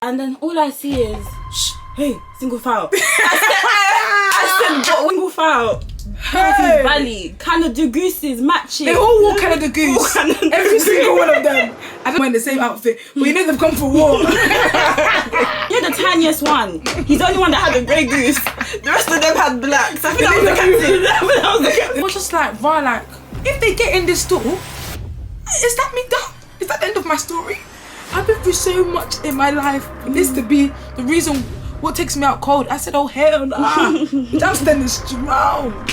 and then all I see is, shh, hey, single file. I said, what single file? Hey. Valley, Canada Gooses matching. They all wore Canada Goose. Every single one of them. I don't wear the same outfit, but you know they've come for war. You're the tiniest one. He's the only one that had a grey goose. The rest of them had black. So I think that was the captain. It was just like, wow, like, if they get in this store, is that me done? Is that the end of my story? I've been through so much in my life for this to be the reason what takes me out cold. I said, oh hell nah. I'm standing strong.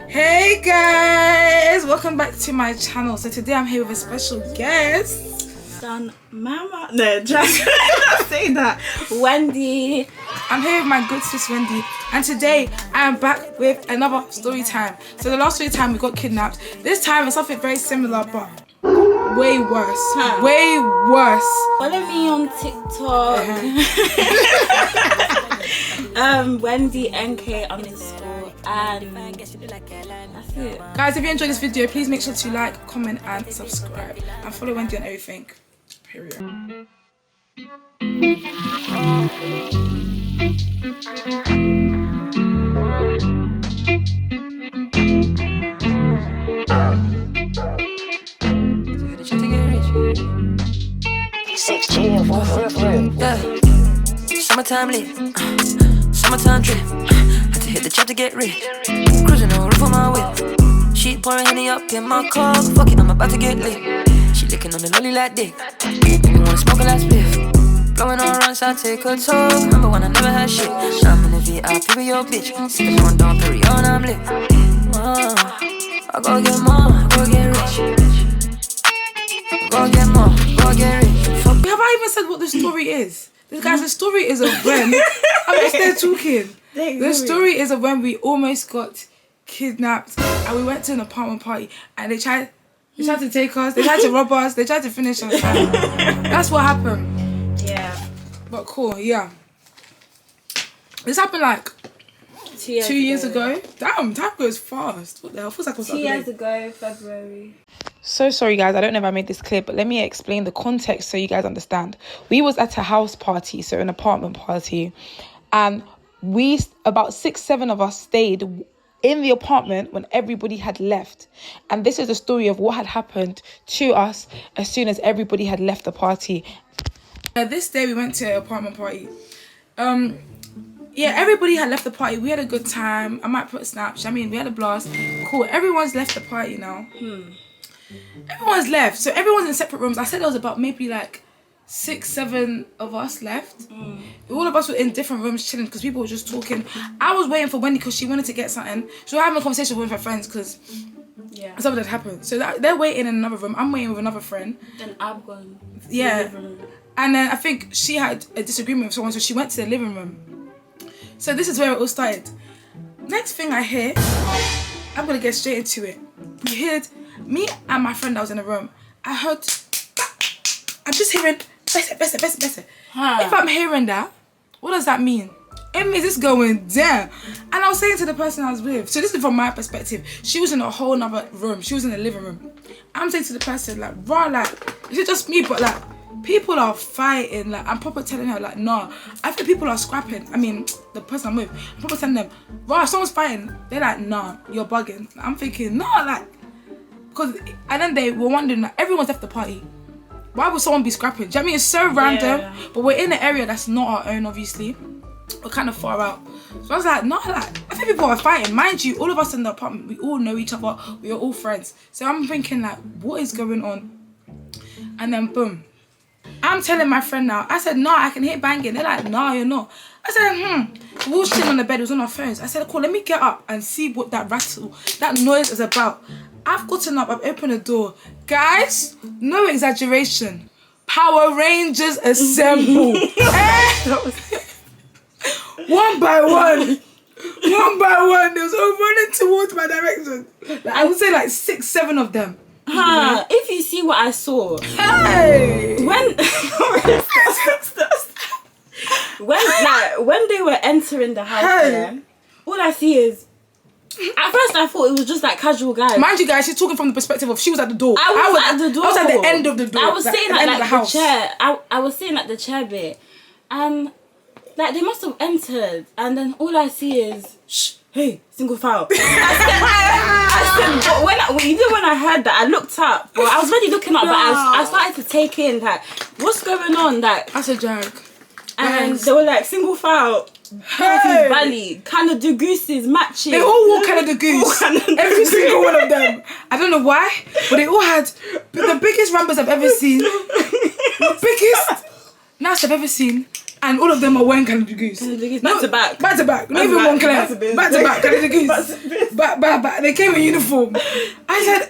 Hey guys, welcome back to my channel. So today I'm here with a special guest. Son, mama. No, just don't say that. Wendy. I'm here with my good sis Wendy, and today I am back with another story time. So the last story time we got kidnapped. This time it's something very similar, but way worse. Way worse. Follow me on TikTok. Wendy NK _ and that's it. Guys, if you enjoyed this video, please make sure to like, comment and subscribe, and follow Wendy on everything. Period. Yeah, summertime lit, summertime drip. Had to hit the trap to get rich. Cruising on the roof of my whip. She pouring Henny up in my car. Fuck it, I'm about to get lit. She licking on the lolly like dick. Make me wanna smoke a last spliff. Blowing on runs, I take a talk. Remember when I never had shit. Now I'm in the VIP with your bitch. Sipping on Dom Perignon, I'm lit. I go get more, go get rich. Go get more, go get rich. Have I even said what the story is? Guys, the story is of when I'm just there talking. The story is of when we almost got kidnapped and we went to an apartment party and they tried to take us, they tried to rob us, they tried to finish us. That's what happened. Yeah. But cool, yeah. This happened like 2 years ago. Damn, time goes fast. What the hell? Feels like it was 2 years ago, February. So sorry guys, I don't know if I made this clear, but let me explain the context so you guys understand. We was at a house party, so an apartment party, and about 6-7 of us stayed in the apartment when everybody had left. And this is the story of what had happened to us as soon as everybody had left the party. This day we went to an apartment party. Yeah, everybody had left the party. We had a good time. I might put a snapshot. I mean, we had a blast. Cool, everyone's left the party now. Everyone's left, so everyone's in separate rooms. I said there was about maybe like 6-7 of us left. All of us were in different rooms chilling because people were just talking. I was waiting for Wendy because she wanted to get something. She was having a conversation with her friends because something had happened. So they're waiting in another room. I'm waiting with another friend. Then I've gone. Yeah, and then I think she had a disagreement with someone, so she went to the living room. So this is where it all started. Next thing I hear, I'm gonna get straight into it. We heard me and my friend that was in the room. I heard, I'm just hearing, better. If I'm hearing that, what does that mean? It means it's going down. And I was saying to the person I was with, so this is from my perspective, she was in a whole nother room. She was in the living room. I'm saying to the person, like, raw, like, is it just me? But like, people are fighting. Like, I'm proper telling her, like, nah, I think people are scrapping. I mean, the person I'm with, I'm proper telling them, raw, if someone's fighting, they're like, nah, you're bugging. I'm thinking, nah, like, because, and then they were wondering, like, everyone's left the party. Why would someone be scrapping? Do you know what I mean? It's so random, but we're in an area that's not our own, obviously. We're kind of far out. So I was like, no, like, I think people are fighting. Mind you, all of us in the apartment, we all know each other. We are all friends. So I'm thinking, like, what is going on? And then, boom. I'm telling my friend now. I said, nah, I can hear banging. They're like, nah, you're not. I said, we were sitting on the bed. It was on our phones. I said, cool, let me get up and see what that rattle, that noise is about. I've gotten up, I've opened the door. Guys, no exaggeration. Power Rangers assemble. One by one, they was all running towards my direction. Like, I would say like 6-7 of them. If you see what I saw. Hey! When they were entering the house, all I see is At first, I thought it was just like casual guys. Mind you, guys, she's talking from the perspective of she was at the door. I was at the door. I was at the end of the door. I was sitting at like the house. chair. I was sitting at the chair bit, and like they must have entered, and then all I see is shh, hey, single file. I said, but even when I heard that, I looked up. Well, I was already looking up, but I started to take in like what's going on. Like that's a joke. And they were like single file. Hey. Valley, Canada Gooses matching. They all wore Canada Goose. Every single one of them. I don't know why, but they all had the biggest rampers I've ever seen. The biggest nuts I've ever seen. And all of them are wearing Canada Goose. Back to back. Back to back. Not even one colour. Back to back. Canada Goose. Back. They came in uniform. I said,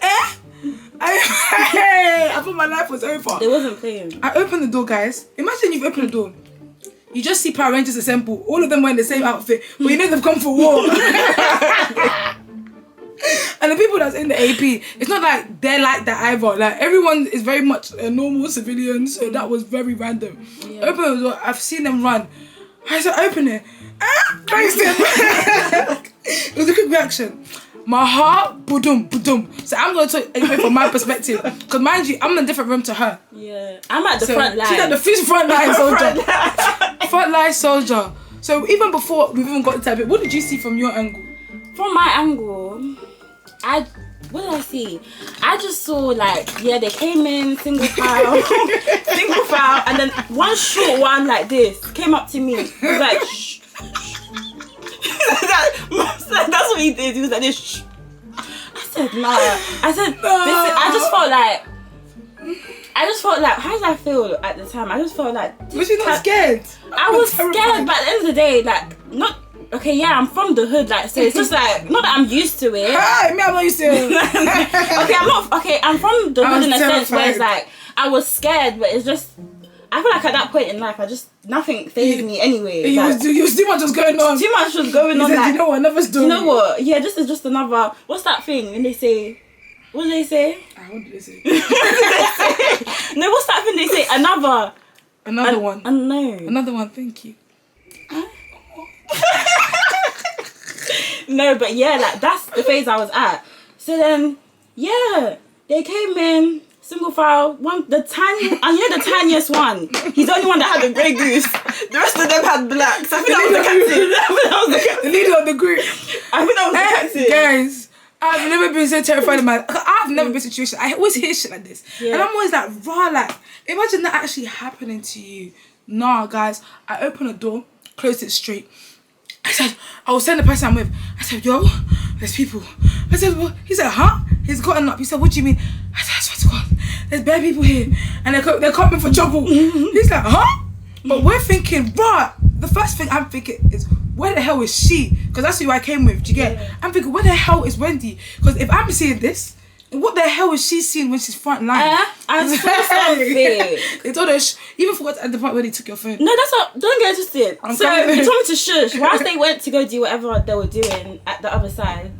I thought my life was over. They wasn't playing. I opened the door, guys. Imagine you've opened the door. You just see Power Rangers assemble. All of them wearing the same outfit, but you know they've come for war. And the people that's in the AP, it's not like they're like that either. Like everyone is very much a normal civilian, so that was very random. Yeah. Open the door. I've seen them run. I said, open it. It was a quick reaction. My heart, boom. So I'm going to talk anyway from my perspective. Because mind you, I'm in a different room to her. Yeah. I'm at the front line. She's at the front line soldier. Front line soldier. So even before we've even got to that bit, what did you see from your angle? From my angle, what did I see? I just saw like, they came in, single file, and then one short one like this came up to me. He was like, shh. That's what he did. He was like this. Shh. I said nah. I said listen, I just felt like how did I feel at the time? I just felt like was you not scared? I was scared, but at the end of the day, like not okay. Yeah, I'm from the hood, like so it's just like not that I'm used to it. Hey, me, I'm not used to it. Okay, I'm not. Okay, I'm from the hood in a sense where it's like I was scared, but it's just. I feel like at that point in life, nothing fazed me anyway. You was too much was going on. Too much was going on. Said, like, you know what? Another story. You know what? Yeah, this is just another. What's that thing? And they say, what do they say? What did they say? No, what's that thing they say? Another one. No. Another one. Thank you. Huh? No, but yeah, like that's the phase I was at. So then, yeah, they came in. Single file, the tiniest one. He's the only one that had a grey goose. The rest of them had black. So I think that was the captain. The leader of the group. I think that was the captain. Guys, I've never been so terrified of I've never been in a situation. I always hear shit like this. Yeah. And I'm always like, raw, like, imagine that actually happening to you. Nah, guys, I opened the door, closed it straight. I said, I was telling the person I'm with, I said, yo, there's people. I said, what? He said, huh? He's gotten up. He said, what do you mean? I said, I swear to God, there's bad people here. And they're coming for trouble. He's like, huh? But we're thinking, bruh, the first thing I'm thinking is, where the hell is she? Because that's who I came with, do you get? Yeah. I'm thinking, where the hell is Wendy? Because if I'm seeing this, what the hell is she seeing when she's front line? I saw something. They told her, even forgot at the point where they took your phone. No, that's not, don't get interested. So they told me to shush. Whilst they went to go do whatever they were doing at the other side,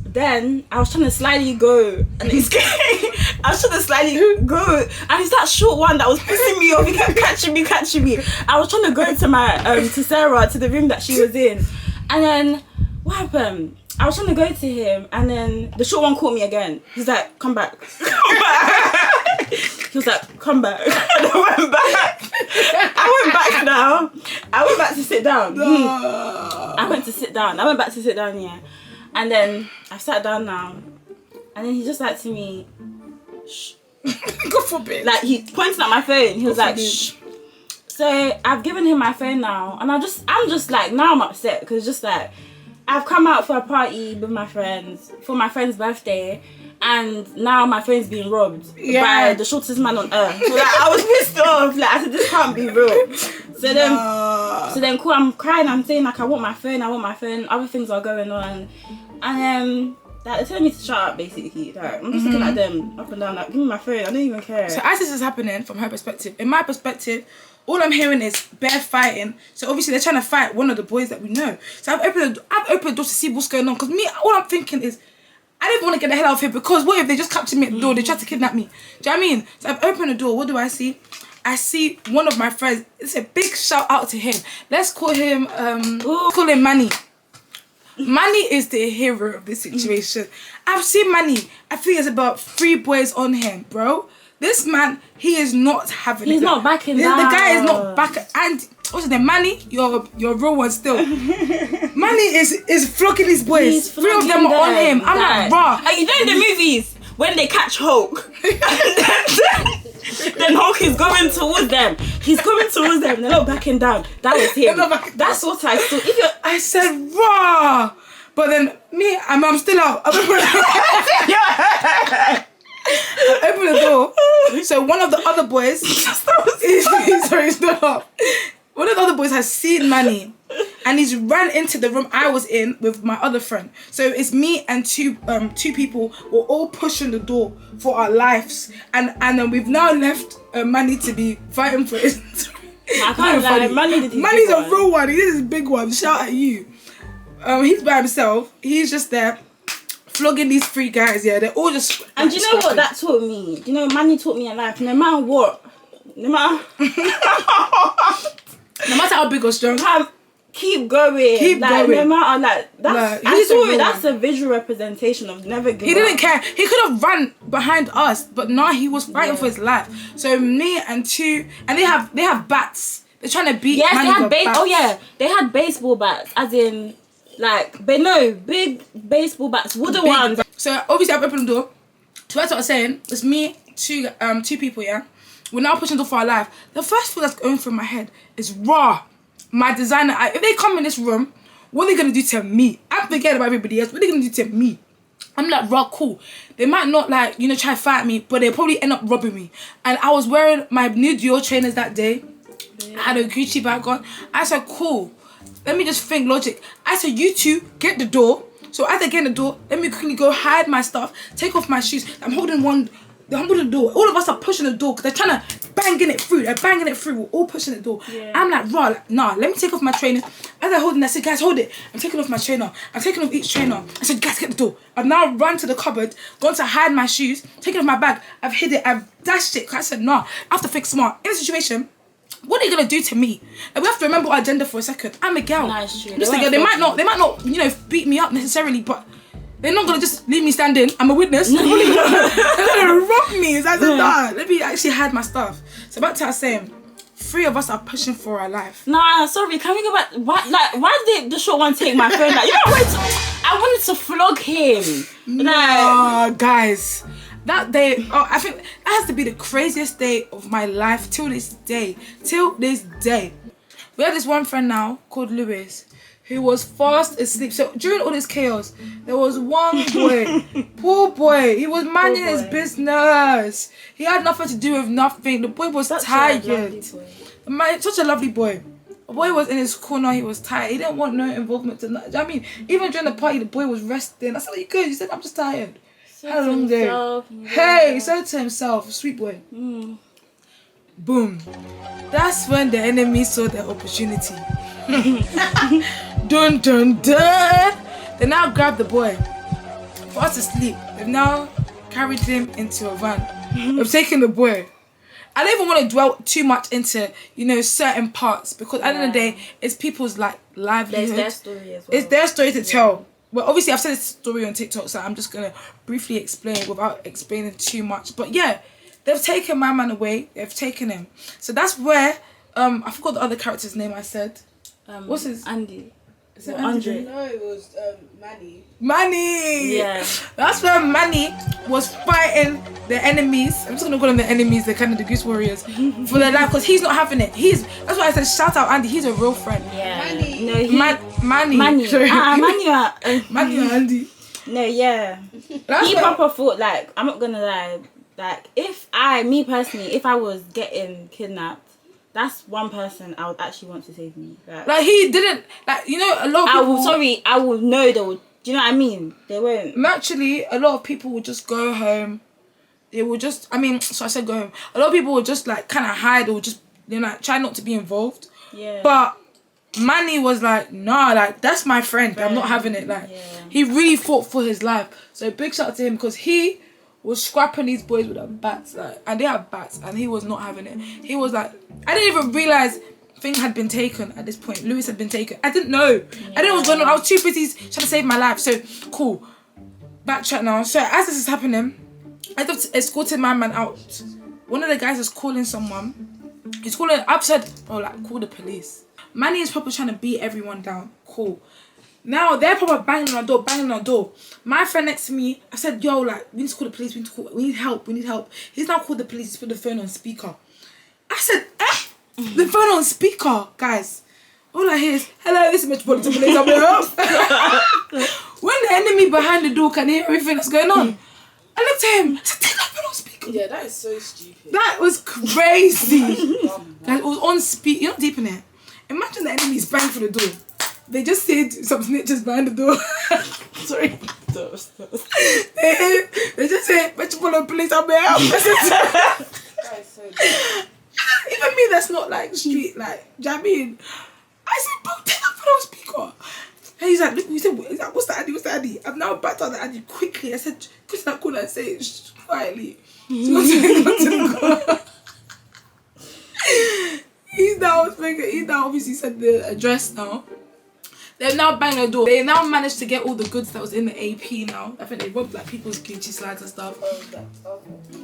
then I was trying to slightly go, and he's I was trying to slightly go, and it's that short one that was pissing me off. He kept catching me. I was trying to go to my to Sarah, to the room that she was in, and then what happened? I was trying to go to him, and then the short one caught me again. He's like, come back. He was like, come back. And I went back. I went back to sit down. I went back to sit down, yeah. And then I sat down now, and then he just like to me, shh. God forbid. Like he pointed at my phone. He was like, shh. So I've given him my phone now, and I'm just like, now I'm upset because just like I've come out for a party with my friends for my friend's birthday, and now my phone's being robbed by the shortest man on earth. So, like, I was pissed off. Like I said, this can't be real. So then cool, I'm crying, I'm saying like I want my phone, other things are going on. And like, they're telling me to shut up basically. Like, I'm just looking at them up and down, like, give me my phone, I don't even care. So as this is happening from her perspective, in my perspective, all I'm hearing is bare fighting. So obviously they're trying to fight one of the boys that we know. So I've opened the door to see what's going on. Because me, all I'm thinking is, I didn't want to get the hell out of here because what if they just captured me at the door? They tried to kidnap me. Do you know what I mean? So I've opened the door. What do I see? I see one of my friends. It's a big shout out to him. Let's call him Manny. Manny is the hero of this situation. I've seen Manny. I think there's about 3 boys on him, bro. This man, he is not having it. He's not backing down. The guy is not back. And what's his name? Manny, you're real one still. Manny is flogging these boys. 3 of them are on him. I'm like, raw. You know in the movies when they catch Hulk, then Hulk is going towards them. He's going towards them. They're not backing down. That was him. That's what I saw. I said raw, but then me, I'm still out. I open the door. So one of the other boys, sorry, stop. One of the other boys has seen Manny, and he's ran into the room I was in with my other friend. So it's me and two people. We're all pushing the door for our lives, and then we've now left Manny to be fighting for his. I can't lie, Manny's a real one. He is a big one. Shout at you. He's by himself. He's just there. Flogging these 3 guys, yeah, they're all just. And do you know what that taught me? Do you know, Manny taught me in life, no matter what, no matter how big or strong, keep going. Keep going. No matter, that's a visual representation of never giving up. He didn't care. He could have run behind us, but no, he was fighting for his life. So me and 2, and they have bats. They're trying to beat. Yes, Manny they had bats. Oh yeah, they had baseball bats, as in. Big baseball bats, wooden ones. So obviously I've opened the door. So that's what I was saying. It's me, 2 people, yeah. We're now pushing the door for our life. The first thing that's going through my head is raw. My designer, if they come in this room, what are they gonna do to me? I'm forgetting about everybody else. What are they gonna do to me? I'm like, raw, cool. They might not try to fight me, but they'll probably end up robbing me. And I was wearing my new Dior trainers that day. I had a Gucci bag on. I said, cool. Let me just think logic. I said, you 2 get the door. So as I get in the door, let me quickly go hide my stuff, take off my shoes. I'm holding the door. All of us are pushing the door because they're trying to banging it through. They're banging it through. We're all pushing the door. Yeah. I'm like, raw, nah, let me take off my trainer. As I hold it, I said, guys, hold it. I'm taking off my trainer. I'm taking off each trainer. I said, guys, get the door. I've now run to the cupboard, gone to hide my shoes, taken off my bag. I've hid it. I've dashed it. I said, nah, I have to think smart. In this situation, what are they gonna do to me? And we have to remember our agenda for a second. I'm a girl. Nice, true. They might not, beat me up necessarily, but they're not gonna just leave me standing. I'm a witness. They're gonna rob me. I said, nah, let me actually hide my stuff. So back to what I was saying, 3 of us are pushing for our life. Nah, sorry, can we go back? Why did the short one take my phone? I wanted to flog him. Nah, guys. That day, I think that has to be the craziest day of my life till this day. We have this one friend now called Lewis who was fast asleep. So during all this chaos, there was one boy, poor boy. He was minding his business. He had nothing to do with nothing. The boy was tired. Such a lovely boy. The boy was in his corner. He was tired. He didn't want no involvement tonight. I mean, even during the party, the boy was resting. I said, "Are you good?" He said, "I'm just tired." Had a long day. Hey, he said to himself, sweet boy. Boom. That's when the enemy saw their opportunity. Dun dun dun. They now grabbed the boy. For us to sleep, they've now carried him into a van. They've taken the boy. I don't even want to dwell too much into, certain parts because at the end of the day, it's people's livelihood. It's their story as well. It's their story to tell. Well, obviously, I've said this story on TikTok, so I'm just going to briefly explain without explaining too much. But yeah, they've taken my man away. They've taken him. So that's where, I forgot the other character's name I said. What's his? Andy. Is it Andre? No, it was Manny. Manny! Yeah. That's where Manny was fighting the enemies. I'm just going to call them the enemies, they're kind of the Goose Warriors, for their life, because he's not having it. That's why I said, shout out Andy, he's a real friend. Yeah. Manny. No, Manny. Manny. Sorry. Manny or Andy. No, yeah. He proper thought, I'm not going to lie, if I was getting kidnapped, that's one person I would actually want to save me. He didn't, a lot of people... I will know they would, do you know what I mean? They won't. Naturally, a lot of people would just go home. They would just, so I said go home. A lot of people would just kind of hide or just, try not to be involved. Yeah. But Manny was nah, that's my friend. I'm not having it. He really fought for his life. So big shout out to him because he was scrapping these boys with the bats, and they have bats, and he was not having it. He was I didn't even realize thing had been taken at this point. Lewis had been taken. I didn't know. I didn't know what was going on. I was too busy trying to save my life. So, cool. Backtrack now. So, as this is happening, I thought escorted my man out. One of the guys is calling someone. He's calling, I've said, call the police. Manny is probably trying to beat everyone down. Cool. Now, they're probably banging on our door. My friend next to me, I said, yo, we need to call the police. We need help. He's now called the police. He's put the phone on speaker. I said, the phone on speaker, guys. All I hear is, hello, this is Metropolitan Police. I'm your help. When the enemy behind the door can hear everything that's going on, I looked at him. I said, take that phone on speaker. Yeah, that is so stupid. That was crazy. Guys, it was on speed. You're not deep in it. Imagine the enemy's banging for the door. They just said some snitches behind the door. Sorry. They just said, Metropolitan Police, I'm your help. That is so dumb. Even me, that's not street, do you know what I mean? I said, bro, take that phone on speaker. And he's like, look, he's like, what's the ID? I've now backed out the ID quickly. I said, just that cool and say it quietly. So got to the car. He's now obviously said the address now. They've now banged the door. They now managed to get all the goods that was in the AP now. I think they robbed people's Gucci slides and stuff. Okay.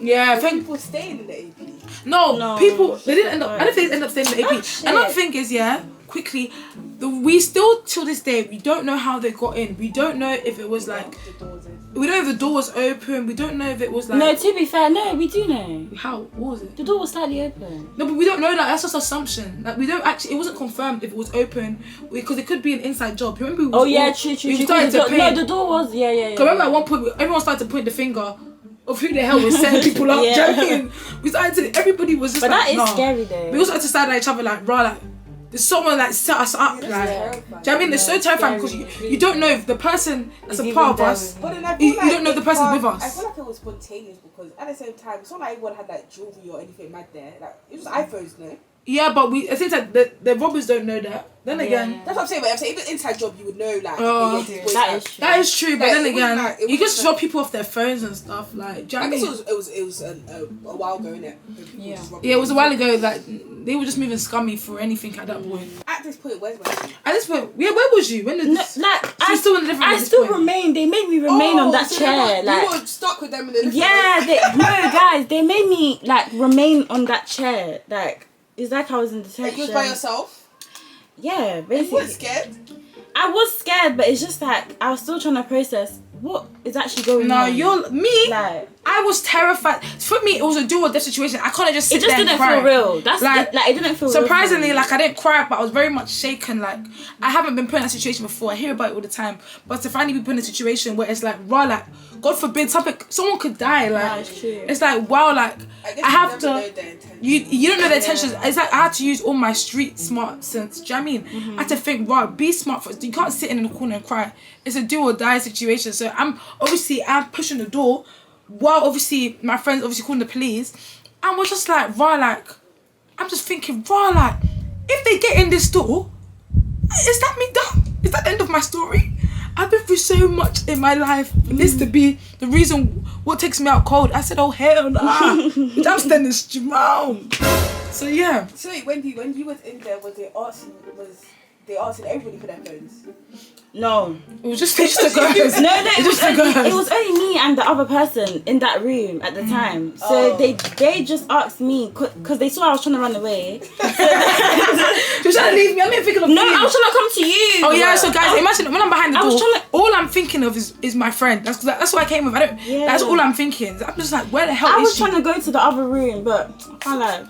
Yeah, I think People staying in the AP. No, people, they didn't end up, I don't think they ended up staying in the AP. Another thing is, quickly, we still, till this day, we don't know how they got in. We don't know if it was we don't know if the door was open. We don't know if it was No, to be fair, no, we do know. How? What was it? The door was slightly open. No, but we don't know that. That's just assumption. We don't actually, it wasn't confirmed if it was open, because it could be an inside job. Remember? True. We started to paint. No, the door was, yeah. Remember at one point, everyone started to point the finger of who the hell was setting people up. Yeah. Joking. We started to, everybody was just but that is scary though. We all started to side at each other there's someone set us up. Do you know what I mean? It's so terrifying because you don't know if the person that's a part of us, But then you don't know if the person's with us. I feel like it was spontaneous because at the same time, it's not like everyone had jewelry or anything mad there. It was iPhones, no? Yeah, but I think that the robbers don't know that. Then again, that's what I'm saying. But I'm saying even inside job, you would know that is true. That is true. But then again, you just show show people off their phones and stuff. Do you know what I mean? guess it was a while ago, innit? Yeah, it was a while ago. They were just moving scummy for anything at that point. At this point, where's my phone? At this point, yeah, where was you? When did I still remain. They made me remain on that chair. You were stuck with them in the living room. Guys, they made me remain on that chair. It's like I was in detention. You was by yourself? Yeah, basically. You weren't scared? I was scared, but it's just I was still trying to process what is actually going on. I was terrified. For me, it was a do or die situation. I couldn't just sit there and cry. It just didn't feel real. That's it didn't feel surprisingly, real. I didn't cry, but I was very much shaken. I haven't been put in that situation before. I hear about it all the time, but to finally be put in a situation where it's God forbid, someone could die. It's true. It's wow. I have to. Know their intentions. You don't know their intentions. It's I had to use all my street smart sense. Do you know what I mean? Mm-hmm. I had to think, be smart first. You can't sit in the corner and cry. It's a do or die situation. So I'm pushing the door, while obviously my friends calling the police, and we're just I'm just thinking, if they get in this door, is that me done? Is that the end of my story? I've been through so much in my life for this to be the reason what takes me out cold. I said, oh hell nah. I'm standing strong. So yeah. So when you was in there, was they asking everybody for their phones? No. It was just the girls. It was only me and the other person in that room at the time. So they just asked me because they saw I was trying to run away. She was trying to leave me. I'm thinking of I was trying to come to you. Oh yeah, so guys, imagine when I'm behind the door, all I'm thinking of is my friend. That's what I came with. That's all I'm thinking. I'm just where the hell is she? I was trying to go to the other room, but I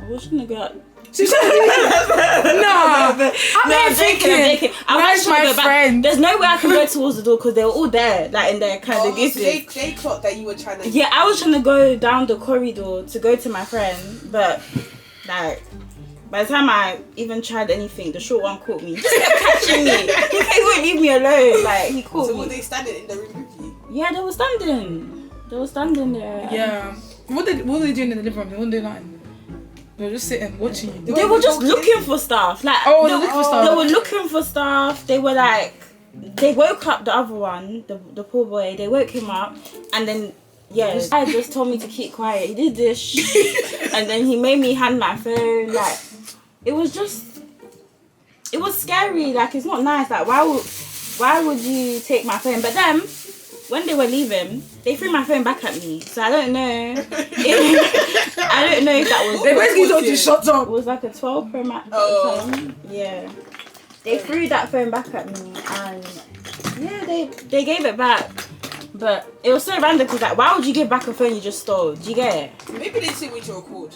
was trying to go. I'm thinking, where's my friend? There's no way I can go towards the door because they were all there, in their kind of gifts. So they clocked that you were trying to. Yeah, I was trying to go down the corridor to go to my friend, but by the time I even tried anything, the short one caught me. He kept catching me. He wouldn't leave me alone. He caught me. So were they standing in the room with you? Yeah, they were standing. They were standing there. Yeah. What were they doing in the living room? They weren't doing nothing. They were just sitting, watching you. They were just looking for stuff. They were looking for stuff. They were looking for stuff. They were they woke up the other one, the poor boy. They woke him up, and then I just told me to keep quiet. He did this, and then he made me hand my phone. it was scary. Like, it's not nice. Like, why would you take my phone? But then, when they were leaving, they threw my phone back at me. So I don't know. I don't know if that was. They basically told you shut up. It was like a 12 Pro Max. Oh. Yeah. They threw that phone back at me, and yeah, they gave it back. But it was so random because, like, why would you give back a phone you just stole? Do you get it? Maybe they didn't want you to record.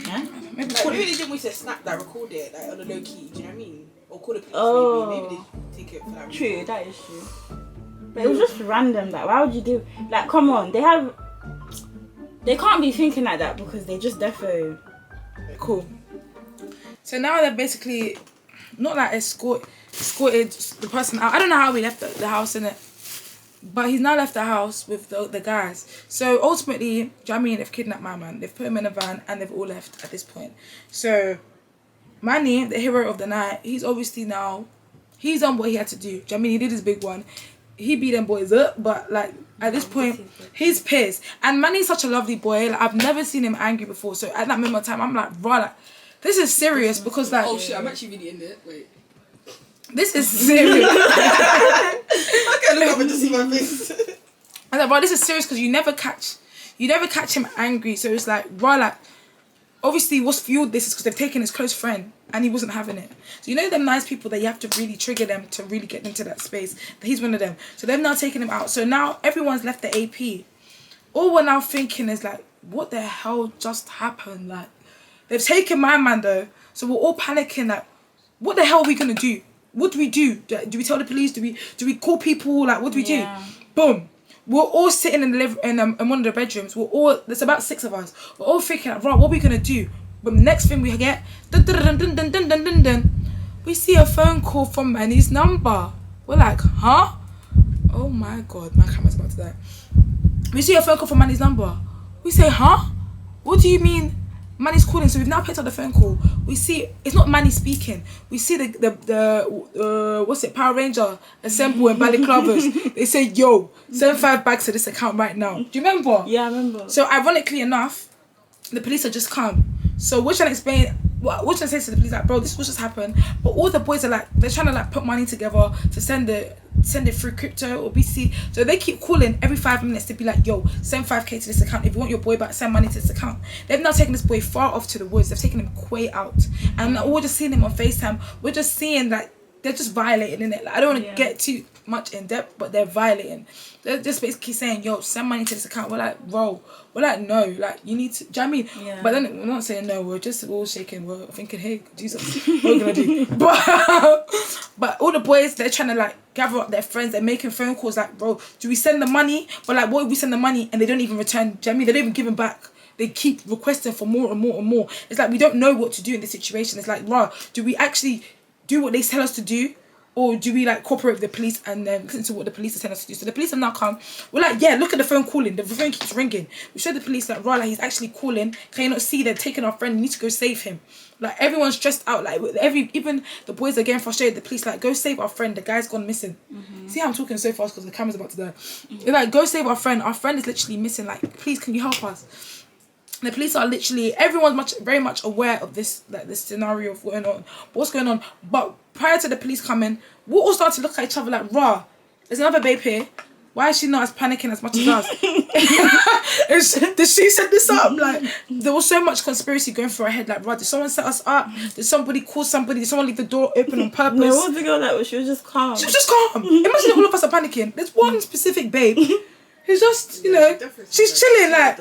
Yeah. Maybe they didn't want you to snap that, record it, like on a low key. Do you know what I mean? Or call the police. Oh. Maybe they take it for that. True, that is true. But it was just random. Like, why would you give? Like, come on, they can't be thinking like that because they just defo. Cool. So now they're basically not like escorted the person out. I don't know how we left the house in it, but he's now left the house with the guys. So ultimately, do you know what I mean? They've kidnapped my man. They've put him in a van and they've all left at this point. So Manny, the hero of the night, he's obviously now, he's done what he had to do. Do you know what I mean? He did his big one. He beat them boys up, but like at this point, he's pissed. And Manny's such a lovely boy. Like, I've never seen him angry before. So at that moment of time, I'm like, bro, like, this is serious because like. Oh shit! I'm actually really in it. Wait. This is serious. I can't look up and just see my face. I'm like, bro, this is serious because you never catch him angry. So it's like, bro, like, obviously what's fueled this is because they've taken his close friend and he wasn't having it. So you know them nice people that you have to really trigger them to really get into that space. He's one of them. So they've now taken him out. So now everyone's left the AP. All we're now thinking is like, what the hell just happened? Like, they've taken my man though. So we're all panicking like, what the hell are we gonna do? What do we do? Do we tell the police? Do we call people? Like, what do we do? Boom. We're all sitting in the in one of the bedrooms. There's about 6 of us. We're all thinking, like, right, what are we gonna do? But the next thing we get, we see a phone call from Manny's number. We're like, huh? Oh my god, my camera's about to die. We see a phone call from Manny's number. We say, huh? What do you mean? Manny's calling, so we've now picked up the phone call. We see it's not Manny speaking. We see the Power Ranger assemble in balaclavas. They say, yo, send 5 bags to this account right now. Do you remember? Yeah, I remember. So ironically enough, the police have just come. So we're trying to explain, we're trying to say to the police, like, bro, this is what just happened. But all the boys are like, they're trying to like put money together to send it through crypto or BC. So they keep calling every 5 minutes to be like, yo, send 5k to this account. If you want your boy back, send money to this account. They've now taken this boy far off to the woods. They've taken him way out. And we're just seeing him on FaceTime. We're just seeing like, they're just violating, innit? Like, I don't want to get too much in depth, but they're violating. They're just basically saying, yo, send money to this account. We're like, bro, we're like, no, like, you need to, do you know what I mean? Yeah. But then we're not saying no, we're just all shaking. We're thinking, hey, Jesus, what are we going to do? But all the boys, they're trying to, like, gather up their friends. They're making phone calls like, bro, do we send the money? But, like, what if we send the money and they don't even return? Do you know what I mean? They don't even give them back. They keep requesting for more and more and more. It's like, we don't know what to do in this situation. It's like, rah, do we actually do what they tell us to do? Or do we like cooperate with the police and then listen to what the police are telling us to do? So the police have now come. We're like, yeah, look at the phone calling. The phone keeps ringing. We showed the police like, right, like, he's actually calling. Can you not see they're taking our friend? You need to go save him. Like, everyone's stressed out. Like, even the boys are getting frustrated. The police like, go save our friend. The guy's gone missing. See how I'm talking so fast because the camera's about to die. They're like, go save our friend. Our friend is literally missing. Like, please, can you help us? The police are literally, everyone's very much aware of this, like, this scenario of what's going on. But prior to the police coming, we all started to look at each other like, rah, there's another babe here. Why is she not as panicking as much as us? Did she set this up? Like, there was so much conspiracy going through her head. Like, rah, did someone set us up? Did somebody call somebody? Did someone leave the door open on purpose? No, what was the girl that was? She was just calm. She was just calm. Imagine all of us are panicking. There's one specific babe who's just, you know, she's chilling, like,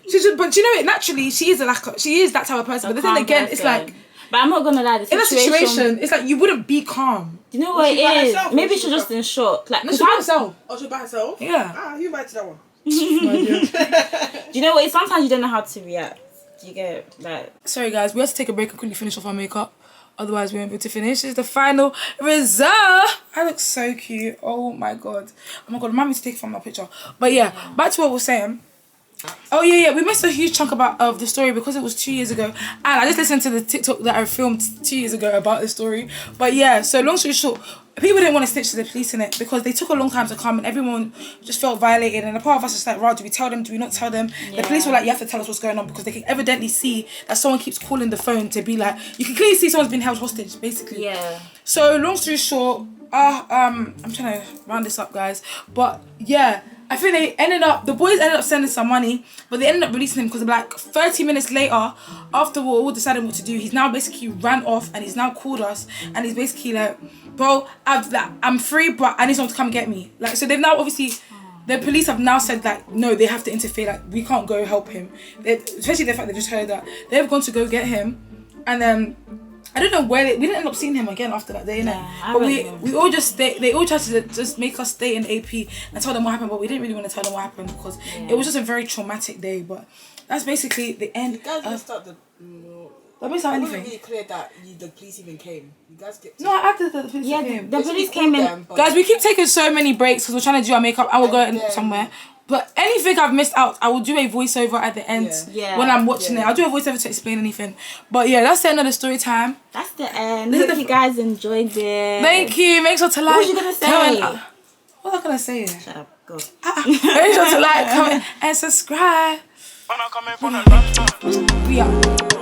she's just, but you know it, naturally, she is that type of person, but then again, it's like, but I'm not gonna lie, in a situation, it's like, you wouldn't be calm. You know what it is? Maybe she's just in shock. Like, no, she's by herself. Oh, she's by herself? Yeah. Ah, who invited that one? Do you know what? Sometimes you don't know how to react. Do you get it? Like, sorry guys, we have to take a break and quickly finish off our makeup. Otherwise, we won't be able to finish. This is the final result. I look so cute. Oh my god. Oh my god, remind me to take from my picture. But yeah, back to what we're saying. Oh yeah, we missed a huge chunk of the story because it was 2 years ago, and I just listened to the TikTok that I filmed 2 years ago about the story. But yeah, so long story short, people didn't want to snitch to the police in it because they took a long time to come, and everyone just felt violated. And a part of us was like, right, do we tell them? Do we not tell them? Yeah. The police were like, you have to tell us what's going on because they can evidently see that someone keeps calling the phone to be like, you can clearly see someone's been held hostage, basically. Yeah. So long story short, I'm trying to round this up, guys, but yeah. I think the boys ended up sending some money, but they ended up releasing him because like 30 minutes later, after we're all deciding what to do, he's now basically ran off and he's now called us and he's basically like, bro, I'm free, but I need someone to come get me. Like, so they've now obviously, the police have now said like, no, they have to interfere, like, we can't go help him. Especially the fact they just heard that. They've gone to go get him, and then, I don't know where we didn't end up seeing him again after that day, innit? But we all just they all tried to just make us stay in AP and tell them what happened, but we didn't really want to tell them what happened because it was just a very traumatic day. But that's basically the end. You guys messed up the. That makes not It wasn't anything. really clear that the police even came. You guys get. No, I acted that the police came. The police came in. Guys, we keep taking so many breaks because we're trying to do our makeup and we're going somewhere. But anything I've missed out, I will do a voiceover at the end when I'm watching it. I'll do a voiceover to explain anything. But yeah, that's the end of the story time. That's the end. Hope you guys enjoyed it. Thank you. Make sure to like. What was you gonna say? What was I gonna say? Shut up. Go. Make sure to like, comment, and subscribe. We are.